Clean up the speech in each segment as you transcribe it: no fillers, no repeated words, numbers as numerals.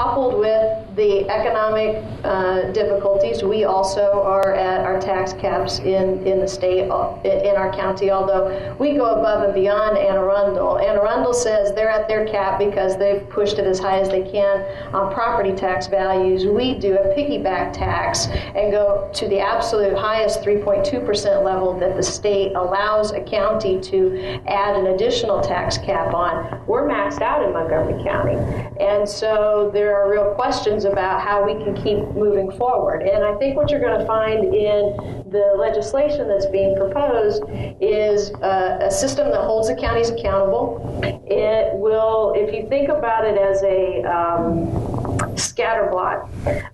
coupled with the economic difficulties, we also are at our tax caps in the state, in our county, although we go above and beyond Anne Arundel. Anne Arundel says they're at their cap because they've pushed it as high as they can on property tax values. We do a piggyback tax and go to the absolute highest 3.2% level that the state allows a county to add an additional tax cap on. We're maxed out in Montgomery County. And so there are real questions about how we can keep moving forward. And I think what you're going to find in the legislation that's being proposed is a system that holds the counties accountable. It will, if you think about it as a scatter plot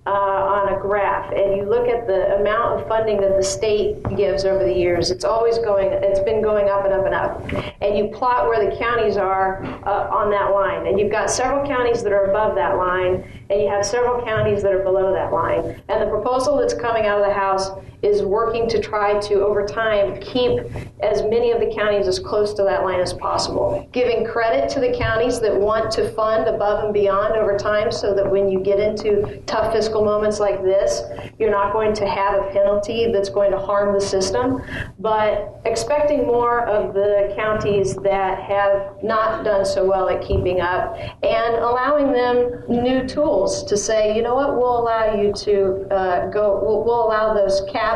on a graph, and you look at the amount of funding that the state gives over the years, it's been going up and up and up. And you plot where the counties are on that line. And you've got several counties that are above that line, and you have several counties that are below that line. And the proposal that's coming out of the House is working to try to, over time, keep as many of the counties as close to that line as possible, giving credit to the counties that want to fund above and beyond over time so that when you get into tough fiscal moments like this, you're not going to have a penalty that's going to harm the system, but expecting more of the counties that have not done so well at keeping up and allowing them new tools to say, you know what, we'll allow you to we'll allow those caps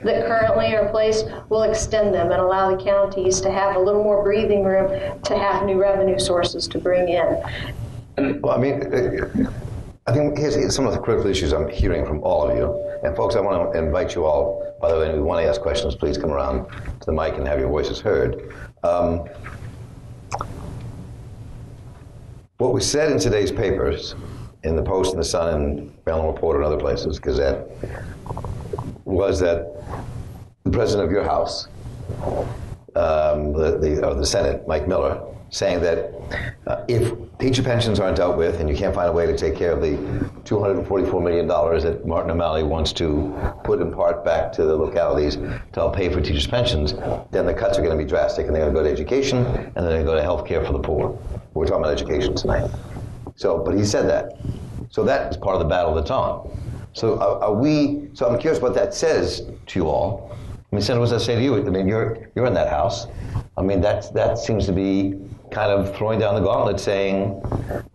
that currently are placed, we'll extend them and allow the counties to have a little more breathing room to have new revenue sources to bring in. Well, I mean, I think here's some of the critical issues I'm hearing from all of you. And folks, I want to invite you all, by the way, if you want to ask questions, please come around to the mic and have your voices heard. What was said in today's papers, in the Post and the Sun and Maryland Reporter and other places, Gazette, was that the president of your house, the Senate, Mike Miller, saying that if teacher pensions aren't dealt with and you can't find a way to take care of the $244 million that Martin O'Malley wants to put in part back to the localities to help pay for teachers' pensions, then the cuts are going to be drastic, and they're going to go to education, and then they're going to go to health care for the poor. We're talking about education tonight. But he said that. So that is part of the battle that's on. So so I'm curious what that says to you all. I mean, Senator, what does that say to you? I mean, you're in that house. I mean, that seems to be kind of throwing down the gauntlet, saying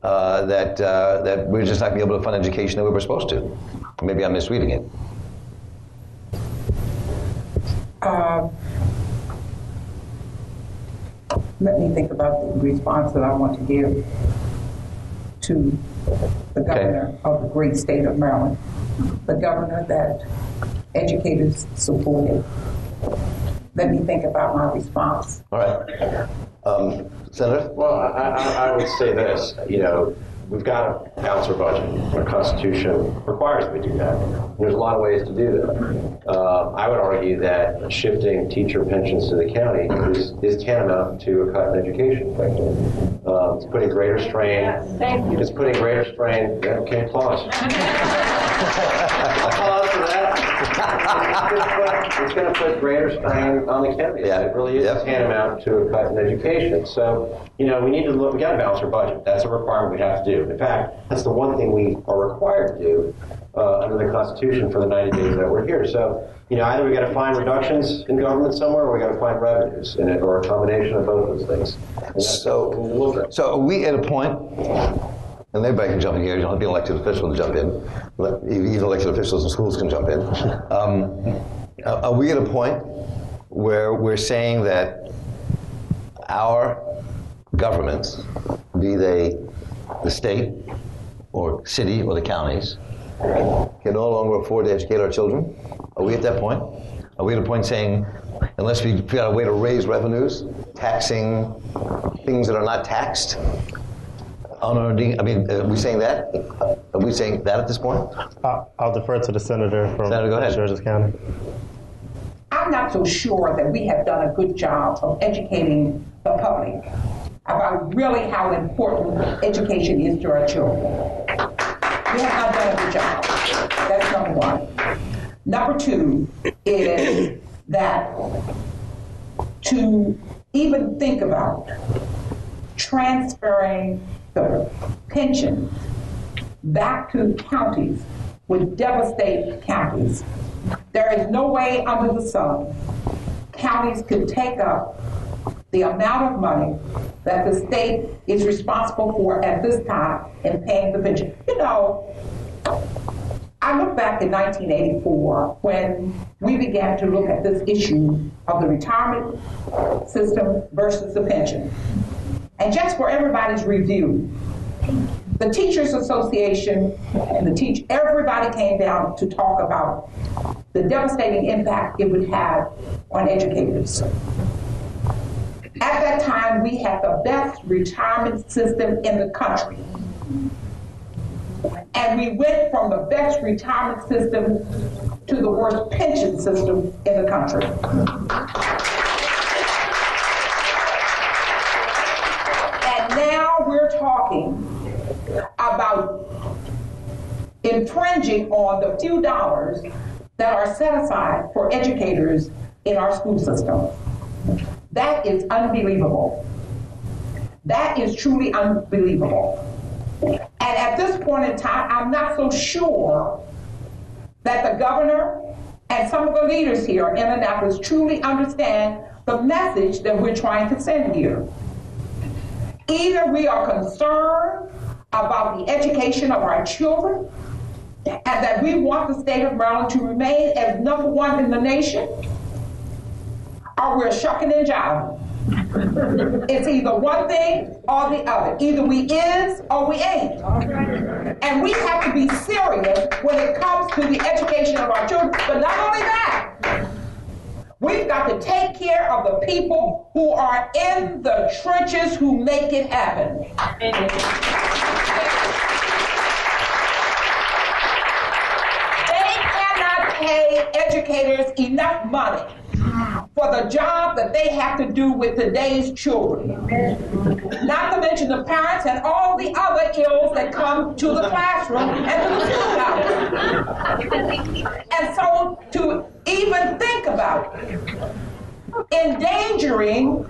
that we're just not going to be able to fund education the way we're supposed to. Maybe I'm misreading it. Let me think about the response that I want to give to the governor of the great state of Maryland, the governor that educators supported. Let me think about my response. All right. Senator? Well, I would say this, we've got to balance our budget. Our Constitution requires we do that. There's a lot of ways to do that. I would argue that shifting teacher pensions to the county is tantamount to a cut in education. It's putting greater strain. Yes, thank you. It's putting greater strain. Okay, applause. Applause for that. It's going to put greater strain on the county. Yeah. It really is tantamount to a cut in education. So, we need to look, we got to balance our budget. That's a requirement we have to do. In fact, that's the one thing we are required to do under the Constitution for the 90 days that we're here. So, either we got to find reductions in government somewhere, or we got to find revenues in it, or a combination of both those things. So are we at a point, and everybody can jump in here, you don't have to be an elected official to jump in, even elected officials in schools can jump in. Are we at a point where we're saying that our governments, be they the state or city or the counties, can no longer afford to educate our children? Are we at that point? Are we at a point saying, unless we figure out a way to raise revenues, taxing things that are not taxed, unearned, are we saying that? Are we saying that at this point? I'll defer to the senator from Georges County. I'm not so sure that we have done a good job of educating the public about really how important education is to our children. We have not done a good job. That's number one. Number two is that to even think about transferring the pensions back to counties would devastate counties. There is no way under the sun counties could take up the amount of money that the state is responsible for at this time in paying the pension. You know, I look back in 1984 when we began to look at this issue of the retirement system versus the pension. And just for everybody's review, the Teachers Association and everybody came down to talk about the devastating impact it would have on educators. At that time, we had the best retirement system in the country. And we went from the best retirement system to the worst pension system in the country. And now we're talking about infringing on the few dollars that are set aside for educators in our school system. That is unbelievable. That is truly unbelievable. And at this point in time, I'm not so sure that the governor and some of the leaders here in Annapolis truly understand the message that we're trying to send here. Either we are concerned about the education of our children and that we want the state of Maryland to remain as #1 in the nation, or we're shucking and jiving. It's either one thing or the other. Either we is or we ain't. And we have to be serious when it comes to the education of our children. But not only that, we've got to take care of the people who are in the trenches who make it happen. They cannot pay educators enough money for the job that they have to do with today's children. Not to mention the parents and all the other ills that come to the classroom and to the schoolhouse. And so to even think about endangering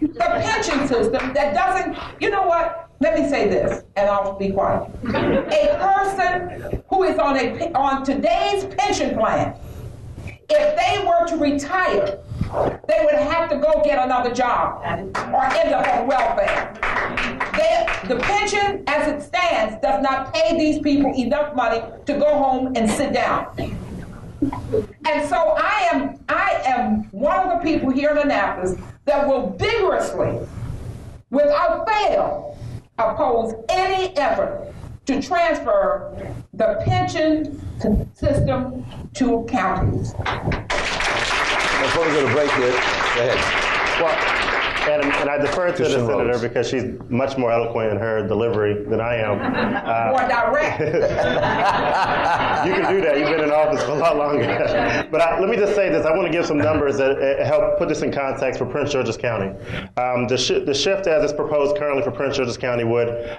the pension system that doesn't, you know what? Let me say this, and I'll be quiet. A person who is on today's pension plan, if they were to retire, they would have to go get another job or end up on welfare. The pension, as it stands, does not pay these people enough money to go home and sit down. And so I am one of the people here in Annapolis that will vigorously, without fail, oppose any effort to transfer the pension system to counties. Before we go to break here, go ahead. Well, and I defer to the senator because she's much more eloquent in her delivery than I am. More direct. You can do that. You've been in office for a lot longer. But let me just say this. I want to give some numbers that help put this in context for Prince George's County. The shift as it's proposed currently for Prince George's County would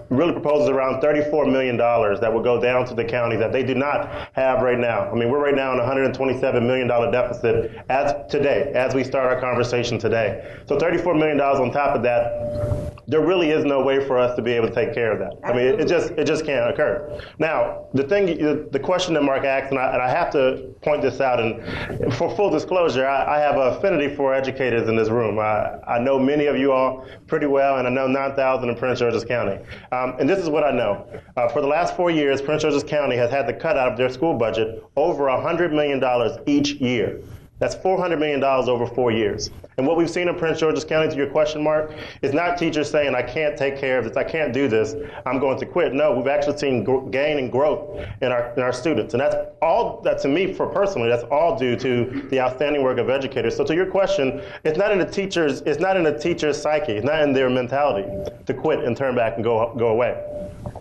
really proposes around $34 million that will go down to the county that they do not have right now. I mean, we're right now in a $127 million deficit as we start our conversation today. So $34 million on top of that, there really is no way for us to be able to take care of that. I mean, it just can't occur. Now, the question that Marc asked, and I have to point this out, and for full disclosure, I have an affinity for educators in this room. I know many of you all pretty well, and I know 9,000 in Prince George's County. And this is what I know. For the last 4 years, Prince George's County has had to cut out of their school budget over $100 million each year. That's $400 million over 4 years. And what we've seen in Prince George's County, to your question, Marc, is not teachers saying, I can't take care of this, I can't do this, I'm going to quit. No, we've actually seen gain and growth in our students. And that's all, that to me, for personally, that's all due to the outstanding work of educators. So to your question, it's not in the teacher's psyche, it's not in their mentality to quit and turn back and go away.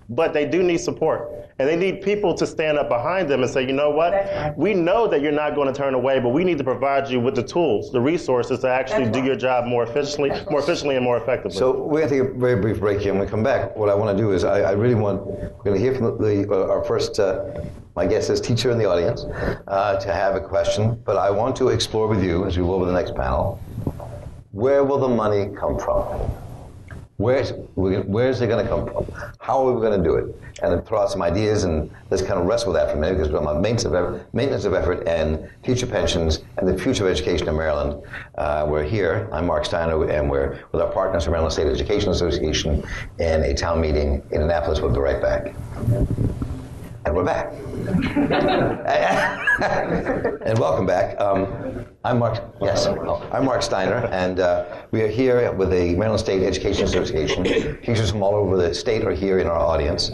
But they do need support. And they need people to stand up behind them and say, you know what, we know that you're not going to turn away, but we need to provide you with the tools, the resources to actually do your job more efficiently and more effectively. So we're going to take a very brief break here. When we come back, what I want to do is we're going to hear from our first, my guest is teacher in the audience, to have a question. But I want to explore with you, as we will with the next panel, where will the money come from? Where's it going to come from? How are we going to do it? And then throw out some ideas, and let's kind of wrestle with that for a minute, because we're talking about maintenance of effort and teacher pensions and the future of education in Maryland. We're here. I'm Marc Steiner, and we're with our partners from Maryland State Education Association in a town meeting in Annapolis. We'll be right back. And we're back. And welcome back. I'm Marc Steiner, and we are here with the Maryland State Education Association. Teachers from all over the state are here in our audience.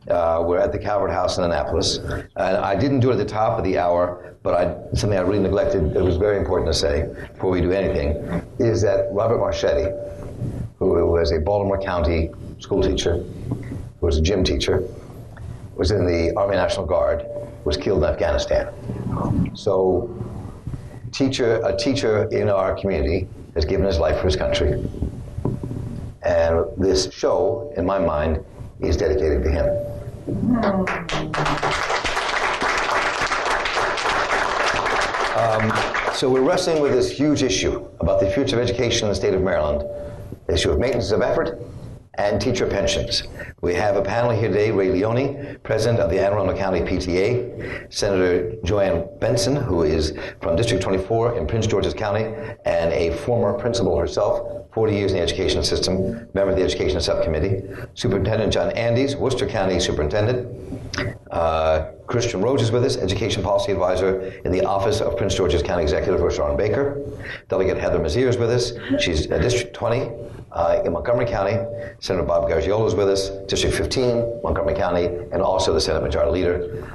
We're at the Calvert House in Annapolis. And I didn't do it at the top of the hour, but something I really neglected that was very important to say before we do anything, is that Robert Marchetti, who was a Baltimore County school teacher, who was a gym teacher, was in the Army National Guard, was killed in Afghanistan. So a teacher in our community has given his life for his country. And this show, in my mind, is dedicated to him. So we're wrestling with this huge issue about the future of education in the state of Maryland, the issue of maintenance of effort and teacher pensions. We have a panel here today: Ray Leone, president of the Anne Arundel County PTA, Senator Joanne Benson, who is from District 24 in Prince George's County and a former principal herself, 40 years in the education system, member of the Education Subcommittee, Superintendent John Andes, Worcester County Superintendent. Christian Rhodes is with us, Education Policy Advisor in the Office of Prince George's County Executive for Sharon Baker. Delegate Heather Mazier is with us. She's District 20 in Montgomery County. Senator Bob Gargiulo is with us, District 15, Montgomery County, and also the Senate Majority Leader.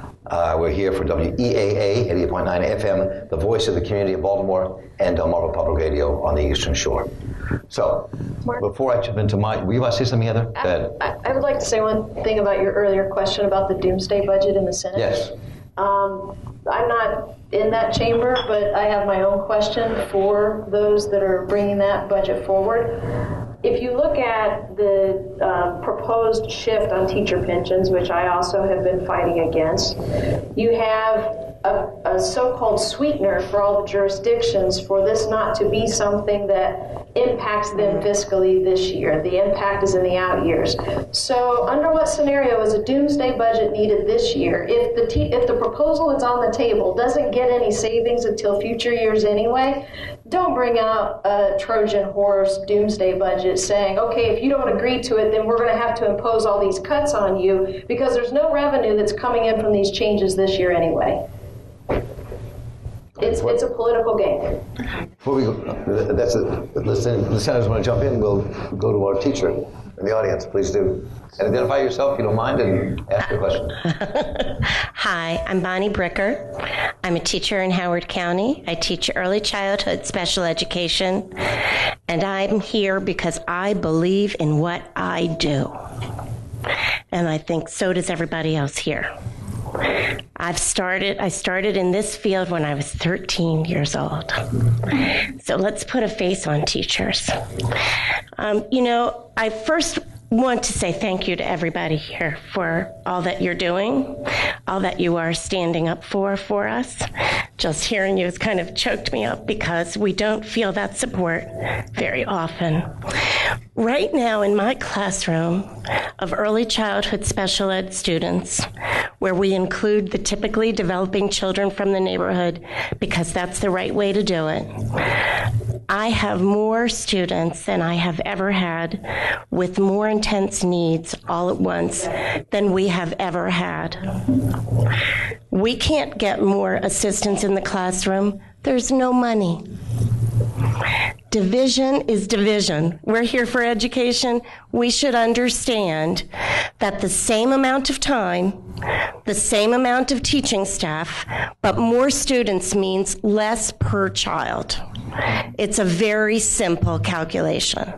We're here for WEAA 88.9 FM, the voice of the community of Baltimore, and Delmarva Public Radio on the Eastern Shore. So, Mark? Before I jump into were you about to say something, Heather? I would like to say one thing about your earlier question about the doomsday budget in the Senate. Yes. I'm not in that chamber, but I have my own question for those that are bringing that budget forward. If you look at the proposed shift on teacher pensions, which I also have been fighting against, you have a so-called sweetener for all the jurisdictions for this not to be something that impacts them fiscally this year. The impact is in the out years. So under what scenario is a doomsday budget needed this year if the proposal that's on the table doesn't get any savings until future years anyway? Don't bring out a Trojan horse doomsday budget saying, okay, if you don't agree to it, then we're going to have to impose all these cuts on you, because there's no revenue that's coming in from these changes this year anyway. It's a political game. Before we go, the senators want to jump in, we'll go to our teacher in the audience. Please do. And identify yourself, if you don't mind, and ask your question. Hi, I'm Bonnie Bricker. I'm a teacher in Howard County. I teach early childhood special education, and I'm here because I believe in what I do. And I think so does everybody else here. I started in this field when I was 13 years old. So let's put a face on teachers. I first want to say thank you to everybody here for all that you're doing, all that you are standing up for us. Just hearing you has kind of choked me up because we don't feel that support very often. Right now in my classroom of early childhood special ed students, where we include the typically developing children from the neighborhood because that's the right way to do it, I have more students than I have ever had with more intense needs all at once than we have ever had. We can't get more assistance in the classroom. There's no money. Division is division. We're here for education. We should understand that the same amount of time, the same amount of teaching staff, but more students means less per child. It's a very simple calculation.